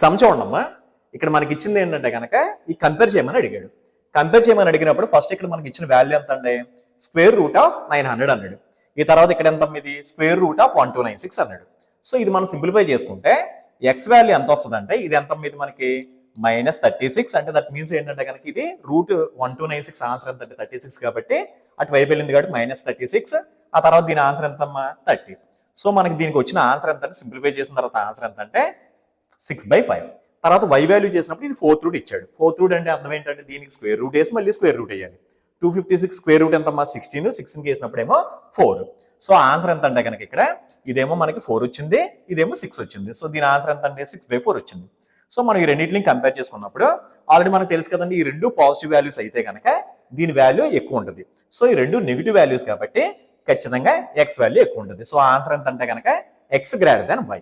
Some చూడమ్మా, ఇక్కడ మనకి ఇచ్చింది ఏంటంటే కనుక ఈ కంపేర్ చేయమని అడిగాడు. కంపేర్ చేయమని అడిగినప్పుడు ఫస్ట్ ఇక్కడ మనకి ఇచ్చిన వాల్యూ ఎంత అండి, స్క్వేర్ రూట్ ఆఫ్ 900 అన్నాడు. ఈ తర్వాత ఇక్కడ ఎంత ఇది స్క్వేర్ రూట్ ఆఫ్ 1296 అన్నాడు. సో ఇది మనం సింప్లిఫై చేసుకుంటే ఎక్స్ వాల్యూ ఎంత వస్తుంది అంటే ఇది ఎంత ఇది మనకి -36. అంటే దట్ మీన్స్ ఏంటంటే కనుక ఇది రూట్ 1296 ఆన్సర్ ఎంత అంటే 36 కాబట్టి అటువైపు వెళ్ళింది కాబట్టి -36. ఆ తర్వాత దీని ఆన్సర్ ఎంతమ్మా 30. సో మనకి దీనికి వచ్చిన ఆన్సర్ ఎంత అంటే సింప్లిఫై చేసిన తర్వాత ఆన్సర్ ఎంత అంటే 6/5. తర్వాత y వాల్యూ చేసినప్పుడు ఇది 4th రూట్ ఇచ్చాడు. 4th రూట్ అంటే అర్థం ఏంటంటే దీనికి స్క్వేర్ రూట్ వేసి మళ్ళీ స్క్వేర్ రూట్ వేయాలి. 256 స్క్వేర్ రూట్ ఎంతమ్మా 16. 16కి వేసినప్పుడేమో 4. సో ఆన్సర్ ఎంత అంటే కనుక ఇక్కడ ఇదేమో మనకి 4 వచ్చింది, ఇదేమో 6 వచ్చింది. సో దీని ఆన్సర్ ఎంత అంటే 6/4 వచ్చింది. సో మనం ఈ రెండింటిని కంపేర్ చేసుకున్నప్పుడు ఆల్రెడీ మనకు తెలుసు కదండి, ఈ రెండు పాజిటివ్ వాల్యూస్ అయితే కనుక దీని వాల్యూ ఎక్కువ ఉంటుంది. సో ఈ రెండు నెగిటివ్ వాల్యూస్ కాబట్టి ఖచ్చితంగా ఎక్స్ వాల్యూ ఎక్కువ ఉంటుంది. సో ఆన్సర్ ఎంత అంటే కనుక x గ్రేటర్ దాన్ y.